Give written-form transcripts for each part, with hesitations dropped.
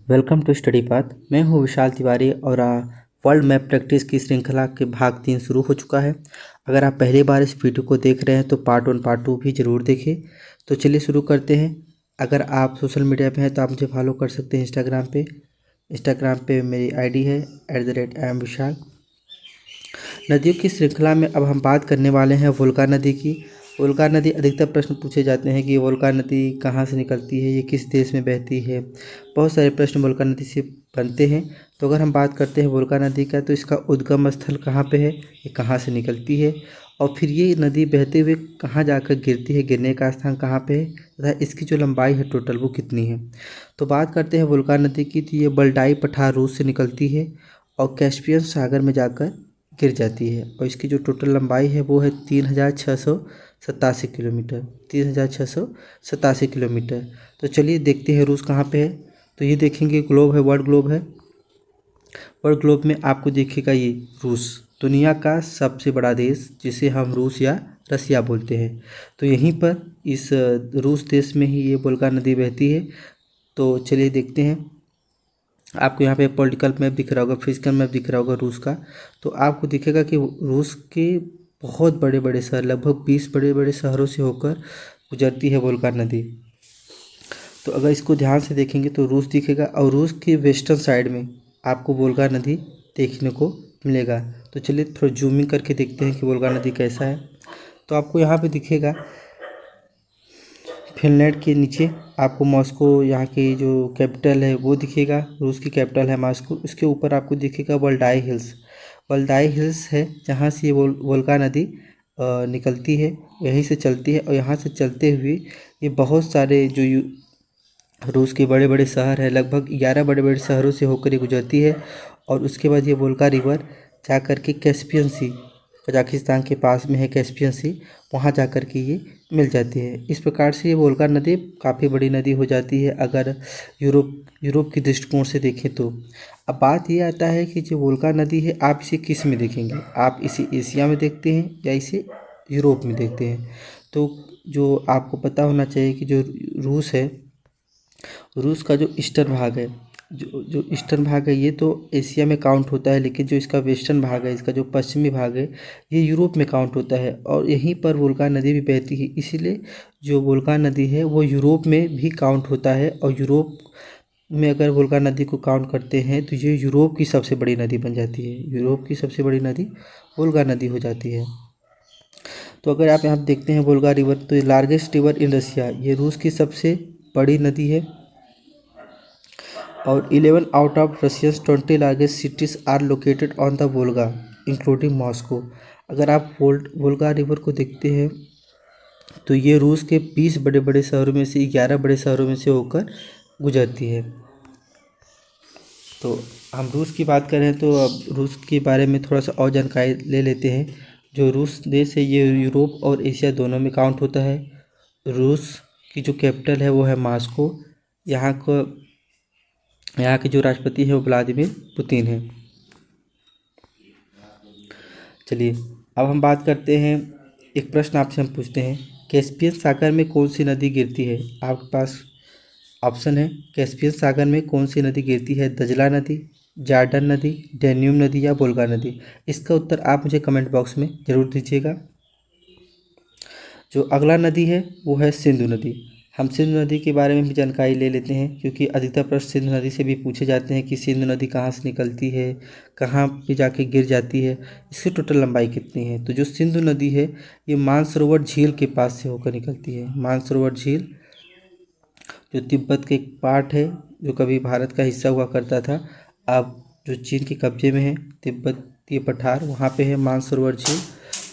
Welcome to study path. मैं हूं विशाल तिवारी और वर्ल्ड मैप प्रैक्टिस की श्रृंखला के भाग 3 शुरू हो चुका है। अगर आप पहली बार इस वीडियो को देख रहे हैं तो पार्ट 1 पार्ट 2 भी ज़रूर देखें। तो चलिए शुरू करते हैं। अगर आप सोशल मीडिया पे हैं तो आप मुझे फॉलो कर सकते हैं इंस्टाग्राम पे मेरी आईडी है @IamVishal। नदियों की श्रृंखला में अब हम बात करने वाले हैं वोल्गा नदी की। वोल्गा नदी अधिकतर प्रश्न पूछे जाते हैं कि वोल्गा नदी कहाँ से निकलती है, ये किस देश में बहती है। बहुत सारे प्रश्न वोल्गा नदी से बनते हैं। तो अगर हम बात करते हैं वोल्गा नदी का, तो इसका उद्गम स्थल कहाँ पे है, ये कहाँ से निकलती है और फिर ये नदी बहते हुए कहाँ जाकर गिरती है, गिरने का स्थान कहाँ पे है तथा इसकी जो लंबाई है टोटल वो कितनी है। तो बात करते हैं वोल्गा नदी की, तो ये बल्डाई पठार रूस से निकलती है और कैस्पियन सागर में जाकर गिर जाती है और इसकी जो टोटल लंबाई है वो है 3687 किलोमीटर। 3687 किलोमीटर। तो चलिए देखते हैं रूस कहाँ पे है। तो ये देखेंगे ग्लोब है, वर्ल्ड ग्लोब है। वर्ल्ड ग्लोब में आपको दिखेगा ये रूस, दुनिया का सबसे बड़ा देश जिसे हम रूस या रसिया बोलते हैं। तो यहीं पर इस रूस देश में ही ये वोल्गा नदी बहती है। तो चलिए देखते हैं। आपको यहाँ पे पॉलिटिकल मैप दिख रहा होगा, फिजिकल मैप दिख रहा होगा रूस का। तो आपको दिखेगा कि रूस के बहुत बड़े बड़े शहर, लगभग 20 बड़े बड़े शहरों से होकर गुजरती है वोल्गा नदी। तो अगर इसको ध्यान से देखेंगे तो रूस दिखेगा और रूस के वेस्टर्न साइड में आपको वोल्गा नदी देखने को मिलेगा। तो चलिए थोड़ा जूमिंग करके देखते हैं कि वोल्गा नदी कैसा है। तो आपको यहाँ पे दिखेगा फिनलैंड के नीचे आपको मॉस्को, यहाँ की जो कैपिटल है वो दिखेगा, रूस की कैपिटल है मॉस्को। इसके ऊपर आपको दिखेगा वल्दाई हिल्स। वल्दाई हिल्स है जहाँ से ये वोल्गा नदी निकलती है, यहीं से चलती है और यहाँ से चलते हुए ये बहुत सारे जो रूस के बड़े बड़े शहर है, लगभग 11 बड़े बड़े शहरों से होकर ये गुजरती है और उसके बाद ये वोल्गा रिवर जा कर के कैस्पियन सी, कजाकिस्तान के पास में है कैस्पियन सी, वहाँ जा कर के ये मिल जाती है। इस प्रकार से ये वोल्गा नदी काफ़ी बड़ी नदी हो जाती है अगर यूरोप की दृष्टिकोण से देखें तो। अब बात ये आता है कि जो वोल्गा नदी है आप इसे किस में देखेंगे, आप इसे एशिया में देखते हैं या इसे यूरोप में देखते हैं। तो जो आपको पता होना चाहिए कि जो रूस है, रूस का जो ईस्टर्न भाग है, जो ईस्टर्न भाग है ये तो एशिया में काउंट होता है, लेकिन जो इसका वेस्टर्न भाग है, इसका जो पश्चिमी भाग है ये यूरोप में काउंट होता है और यहीं पर वोल्गा नदी भी बहती है। इसीलिए जो वोल्गा नदी है वो यूरोप में भी काउंट होता है और यूरोप में अगर वोल्गा नदी को काउंट करते हैं तो ये यूरोप की सबसे बड़ी नदी बन जाती है। यूरोप की सबसे बड़ी नदी वोल्गा नदी हो जाती है। तो अगर आप यहाँ देखते हैं वोल्गा रिवर, तो लार्जेस्ट रिवर इन रसिया, ये रूस की सबसे बड़ी नदी है और 11 out of Russians 20 largest cities are located on the Volga including Moscow. अगर आप वोल्गा रिवर को देखते हैं तो ये रूस के 20 बड़े बड़े शहरों में से 11 बड़े शहरों में से होकर गुजरती है। तो हम रूस की बात करें तो अब रूस के बारे में थोड़ा सा और जानकारी ले लेते हैं। जो रूस देश है ये यूरोप और एशिया दोनों में काउंट होता है। रूस की जो कैपिटल है वो है मॉस्को। यहाँ के जो राष्ट्रपति है वो व्लादिमीर पुतिन है। चलिए अब हम बात करते हैं, एक प्रश्न आपसे हम पूछते हैं, कैस्पियन सागर में कौन सी नदी गिरती है। आपके पास ऑप्शन है, कैस्पियन सागर में कौन सी नदी गिरती है, दजला नदी, जॉर्डन नदी, डैन्यूब नदी या वोल्गा नदी। इसका उत्तर आप मुझे कमेंट बॉक्स में ज़रूर दीजिएगा। जो अगला नदी है वो है सिंधु नदी। हम सिंधु नदी के बारे में भी जानकारी ले लेते हैं क्योंकि अधिकतर प्रश्न सिंधु नदी से भी पूछे जाते हैं कि सिंधु नदी कहाँ से निकलती है, कहाँ पे जाके गिर जाती है, इसकी टोटल लंबाई कितनी है। तो जो सिंधु नदी है ये मानसरोवर झील के पास से होकर निकलती है। मानसरोवर झील जो तिब्बत के एक पार्ट है, जो कभी भारत का हिस्सा हुआ करता था, अब जो चीन के कब्जे में है, तिब्बतीय पठार, वहाँ पे है मानसरोवर झील,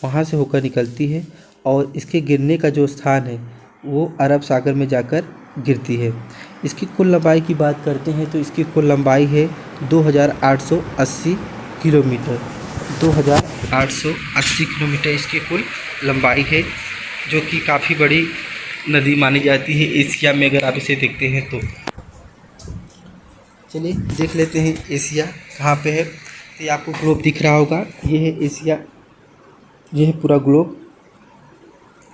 वहाँ से होकर निकलती है और इसके गिरने का जो स्थान है वो अरब सागर में जाकर गिरती है। इसकी कुल लंबाई की बात करते हैं तो इसकी कुल लंबाई है 2880 किलोमीटर। 2880 किलोमीटर इसकी कुल लंबाई है, जो कि काफ़ी बड़ी नदी मानी जाती है एशिया में अगर आप इसे देखते हैं तो। चलिए देख लेते हैं एशिया कहाँ पे है। तो ये आपको ग्लोब दिख रहा होगा, ये है एशिया, ये है पूरा ग्लोब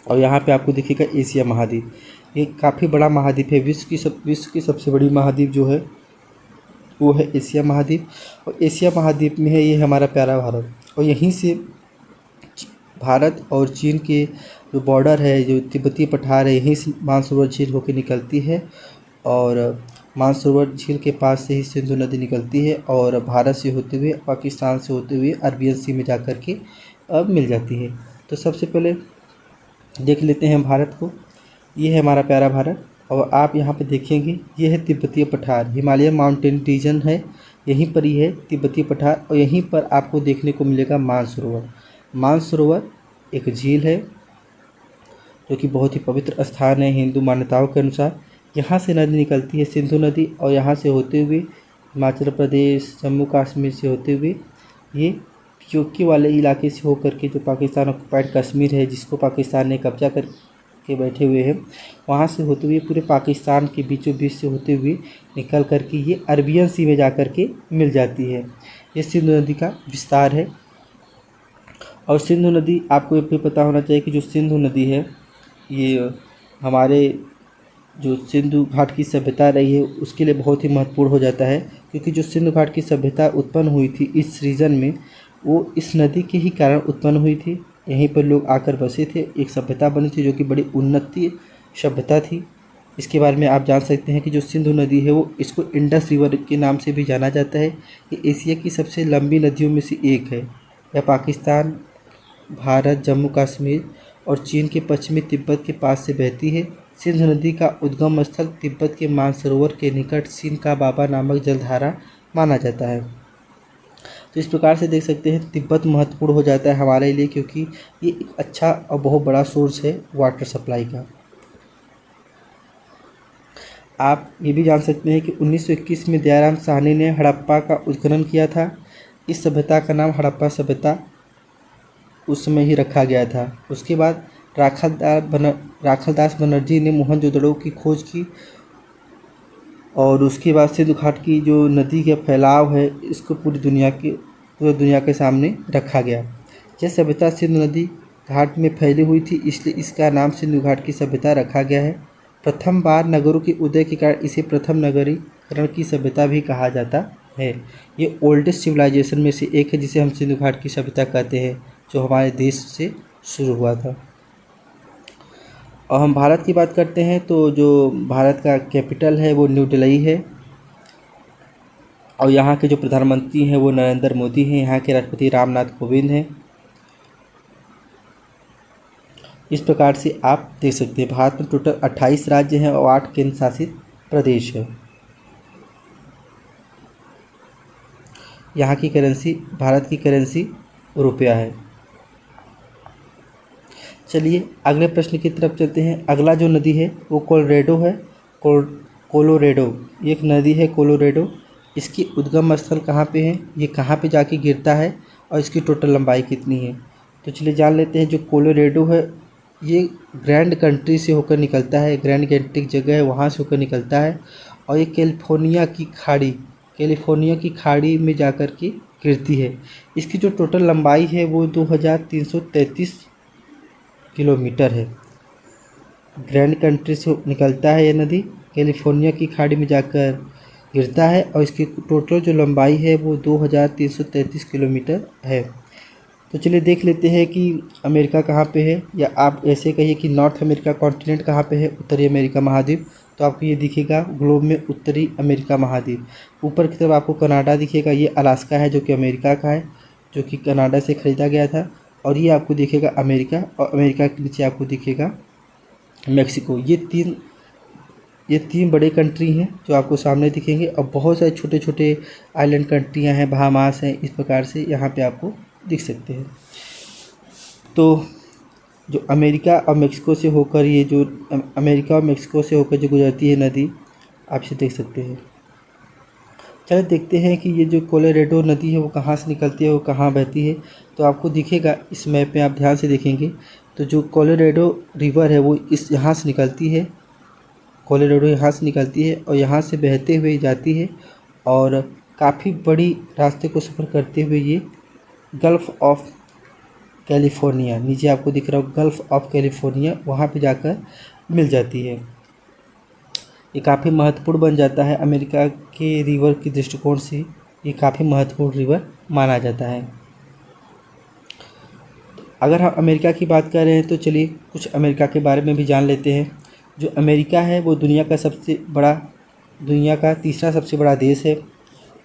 और यहाँ पे आपको दिखेगा एशिया महाद्वीप। ये काफ़ी बड़ा महाद्वीप है, विश्व की सबसे बड़ी महाद्वीप जो है वो है एशिया महाद्वीप, और एशिया महाद्वीप में है ये हमारा प्यारा भारत। और यहीं से भारत और चीन के जो बॉर्डर है, जो तिब्बती पठार है, यहीं से मानसरोवर झील होकर निकलती है, और मानसरोवर झील के पास से ही सिंधु नदी निकलती है और भारत से होते हुए, पाकिस्तान से होते हुए अरबियन सी में जा कर के अब मिल जाती है। तो सबसे पहले देख लेते हैं भारत को। ये है हमारा प्यारा भारत, और आप यहाँ पे देखेंगे ये है तिब्बतीय पठार, हिमालयन माउंटेन रीजन है, यहीं पर ही है तिब्बतीय पठार, और यहीं पर आपको देखने को मिलेगा मानसरोवर। मानसरोवर एक झील है जो कि बहुत ही पवित्र स्थान है हिंदू मान्यताओं के अनुसार। यहाँ से नदी निकलती है सिंधु नदी, और यहाँ से होते हुए हिमाचल प्रदेश, जम्मू कश्मीर से होते हुए ये पीओके वाले इलाके से होकर के, जो पाकिस्तान ऑक्युपाइड कश्मीर है जिसको पाकिस्तान ने कब्जा करके बैठे हुए हैं, वहाँ से होते हुए पूरे पाकिस्तान के बीचों बीच से होते हुए निकल कर के ये अरबियन सी में जा कर के मिल जाती है। ये सिंधु नदी का विस्तार है। और सिंधु नदी, आपको ये भी पता होना चाहिए कि जो सिंधु नदी है ये हमारे जो सिंधु घाट की सभ्यता रही है उसके लिए बहुत ही महत्वपूर्ण हो जाता है, क्योंकि जो सिंधु घाट की सभ्यता उत्पन्न हुई थी इस रीजन में, वो इस नदी के ही कारण उत्पन्न हुई थी। यहीं पर लोग आकर बसे थे, एक सभ्यता बनी थी जो कि बड़ी उन्नति सभ्यता थी। इसके बारे में आप जान सकते हैं कि जो सिंधु नदी है वो, इसको इंडस रिवर के नाम से भी जाना जाता है। ये एशिया की सबसे लंबी नदियों में से एक है। यह पाकिस्तान, भारत, जम्मू कश्मीर और चीन के पश्चिमी तिब्बत के पास से बहती है। सिंधु नदी का उद्गम स्थल तिब्बत के मानसरोवर के निकट सिंध का बाबा नामक जलधारा माना जाता है। तो इस प्रकार से देख सकते हैं तिब्बत महत्वपूर्ण हो जाता है हमारे लिए, क्योंकि ये एक अच्छा और बहुत बड़ा सोर्स है वाटर सप्लाई का। आप ये भी जान सकते हैं कि 1921 में दयाराम साहनी ने हड़प्पा का उत्खनन किया था। इस सभ्यता का नाम हड़प्पा सभ्यता उस समय ही रखा गया था। उसके बाद राखलदास बनर्जी ने मोहनजोदड़ो की खोज की, और उसके बाद सिंधु घाट की जो नदी का फैलाव है इसको पूरी दुनिया के सामने रखा गया। यह सभ्यता सिंधु नदी घाट में फैली हुई थी, इसलिए इसका नाम सिंधु घाट की सभ्यता रखा गया है। प्रथम बार नगरों के उदय के कारण इसे प्रथम नगरीकरण की सभ्यता भी कहा जाता है। ये ओल्डेस्ट सिविलाइजेशन में से एक है जिसे हम सिंधु घाट की सभ्यता कहते हैं, जो हमारे देश से शुरू हुआ था। और हम भारत की बात करते हैं तो जो भारत का कैपिटल है वो न्यू दिल्ली है, और यहाँ के जो प्रधानमंत्री हैं वो नरेंद्र मोदी हैं। यहाँ के राष्ट्रपति रामनाथ कोविंद हैं। इस प्रकार से आप देख सकते हैं भारत में टोटल 28 राज्य हैं और 8 केंद्र शासित प्रदेश है। यहाँ की करेंसी, भारत की करेंसी रुपया है। चलिए अगले प्रश्न की तरफ चलते हैं। अगला जो नदी है वो कोलोरेडो है। कोलोरेडो ये एक नदी है कोलोरेडो। इसकी उद्गम स्थल कहाँ पे है, ये कहाँ पे जाके गिरता है, और इसकी टोटल लंबाई कितनी है। तो चलिए जान लेते हैं। जो कोलोरेडो है ये ग्रैंड कंट्री से होकर निकलता है, ग्रैंड कंट्री जगह है वहाँ से होकर निकलता है, और ये कैलिफोर्निया की खाड़ी में जाकर के गिरती है। इसकी जो टोटल लंबाई है वो 2333 किलोमीटर है। ग्रैंड कंट्री से निकलता है ये नदी, कैलिफोर्निया की खाड़ी में जाकर गिरता है, और इसकी टोटल जो लंबाई है वो 2333 किलोमीटर है। तो चलिए देख लेते हैं कि अमेरिका कहाँ पे है, या आप ऐसे कहिए कि नॉर्थ अमेरिका कॉन्टिनेंट कहाँ पे है, उत्तरी अमेरिका महाद्वीप। तो आपको ये दिखेगा ग्लोब में उत्तरी अमेरिका महाद्वीप। ऊपर की तरफ आपको कनाडा दिखेगा, ये अलास्का है जो कि अमेरिका का है, जो कि कनाडा से ख़रीदा गया था। और ये आपको दिखेगा अमेरिका, और अमेरिका के नीचे आपको दिखेगा मेक्सिको। ये तीन बड़े कंट्री हैं जो आपको सामने दिखेंगे, और बहुत सारे छोटे छोटे आइलैंड कंट्रियां हैं, बहामास हैं, इस प्रकार से यहाँ पे आपको दिख सकते हैं। तो जो अमेरिका और मेक्सिको से होकर जो गुजरती है नदी, आप इसे देख सकते हैं। चलिए देखते हैं कि ये जो कोलोरेडो नदी है वो कहाँ से निकलती है, वो कहाँ बहती है। तो आपको दिखेगा इस मैप में, आप ध्यान से देखेंगे तो जो कोलोरेडो रिवर है वो यहाँ से निकलती है। कोलोरेडो यहाँ से निकलती है और यहाँ से बहते हुए जाती है, और काफ़ी बड़ी रास्ते को सफ़र करते हुए ये गल्फ़ ऑफ कैलिफोर्निया, नीचे आपको दिख रहा हो गल्फ़ ऑफ कैलिफोर्निया, वहाँ पे जाकर मिल जाती है। ये काफ़ी महत्वपूर्ण बन जाता है। अमेरिका के रिवर के दृष्टिकोण से ये काफ़ी महत्वपूर्ण रिवर माना जाता है। अगर हम अमेरिका की बात कर रहे हैं तो चलिए कुछ अमेरिका के बारे में भी जान लेते हैं। जो अमेरिका है वो दुनिया का तीसरा सबसे बड़ा देश है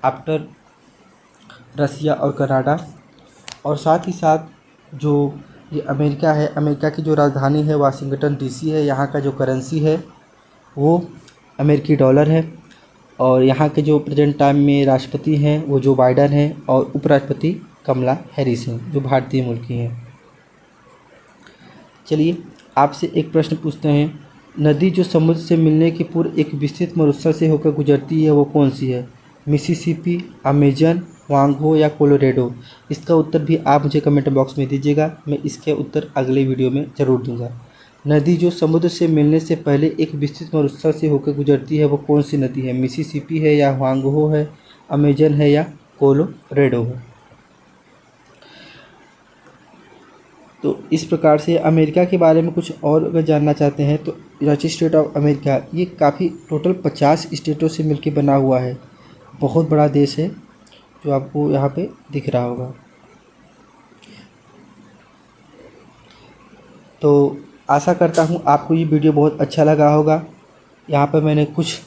आफ्टर रसिया और कनाडा। और साथ ही साथ जो ये अमेरिका है, अमेरिका की जो राजधानी है वाशिंगटन डीसी है। यहाँ का जो करेंसी है वो अमेरिकी डॉलर है। और यहाँ के जो प्रेजेंट टाइम में राष्ट्रपति हैं वो जो बाइडन हैं और उपराष्ट्रपति कमला हैरिस हैं जो भारतीय मूल की हैं। चलिए आपसे एक प्रश्न पूछते हैं, नदी जो समुद्र से मिलने के पूर्व एक विस्तृत मरुस्थल से होकर गुजरती है वो कौन सी है? मिसिसिपी, अमेजन, वांगो या कोलोरेडो? इसका उत्तर भी आप मुझे कमेंट बॉक्स में दीजिएगा, मैं इसके उत्तर अगले वीडियो में ज़रूर दूंगा। नदी जो समुद्र से मिलने से पहले एक विस्तृत मरुस्थल से होकर गुजरती है वो कौन सी नदी है? मिसिसिपी है या वांगो है, अमेजन है या कोलोरेडो है? तो इस प्रकार से अमेरिका के बारे में कुछ और अगर जानना चाहते हैं तो यूनाइटेड स्टेट ऑफ अमेरिका ये काफ़ी टोटल 50 स्टेटों से मिलकर बना हुआ है। बहुत बड़ा देश है जो आपको यहाँ पे दिख रहा होगा। तो आशा करता हूँ आपको ये वीडियो बहुत अच्छा लगा होगा। यहाँ पर मैंने कुछ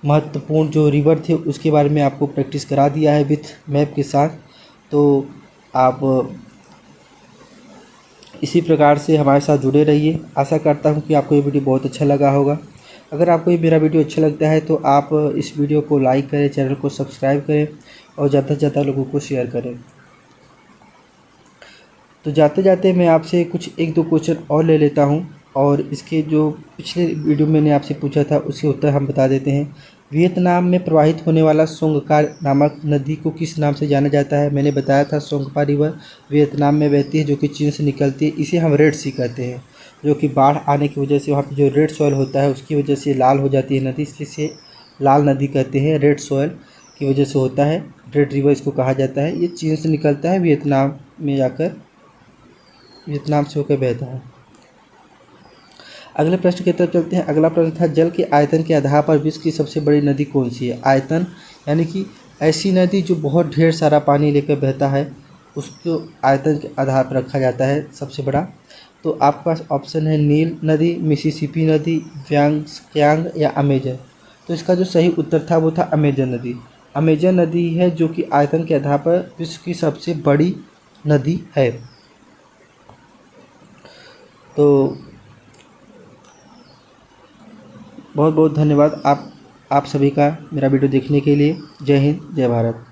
महत्वपूर्ण जो रिवर थे उसके बारे में आपको प्रैक्टिस करा दिया है विथ मैप के साथ। तो आप इसी प्रकार से हमारे साथ जुड़े रहिए। आशा करता हूँ कि आपको ये वीडियो बहुत अच्छा लगा होगा। अगर आपको ये मेरा वीडियो अच्छा लगता है तो आप इस वीडियो को लाइक करें, चैनल को सब्सक्राइब करें और ज़्यादा से ज़्यादा लोगों को शेयर करें। तो जाते जाते मैं आपसे कुछ 1-2 क्वेश्चन और ले लेता हूँ और इसके जो पिछले वीडियो मैंने आपसे पूछा था उसके उत्तर हम बता देते हैं। वियतनाम में प्रवाहित होने वाला सोंगपा नामक नदी को किस नाम से जाना जाता है? मैंने बताया था सोंगपा रिवर वियतनाम में बहती है जो कि चीन से निकलती है। इसे हम रेड सी कहते हैं, जो कि बाढ़ आने की वजह से वहाँ पे जो रेड सॉइल होता है उसकी वजह से लाल हो जाती है नदी, इसलिए इसे लाल नदी कहते हैं। रेड सॉइल की वजह से होता है, रेड रिवर इसको कहा जाता है। ये चीन से निकलता है, वियतनाम में जाकर वियतनाम से होकर बहता है। अगले प्रश्न की तरफ चलते हैं। अगला प्रश्न था, जल के आयतन के आधार पर विश्व की सबसे बड़ी नदी कौन सी है? आयतन यानी कि ऐसी नदी जो बहुत ढेर सारा पानी लेकर बहता है उसको आयतन के आधार पर रखा जाता है सबसे बड़ा। तो आपके पास ऑप्शन है नील नदी, मिसिसिपी नदी, यांग या अमेजन। तो इसका जो सही उत्तर था वो था अमेजन नदी। अमेजन नदी है जो कि आयतन के आधार पर विश्व की सबसे बड़ी नदी है। तो बहुत बहुत धन्यवाद आप सभी का मेरा वीडियो देखने के लिए। जय हिंद, जय भारत।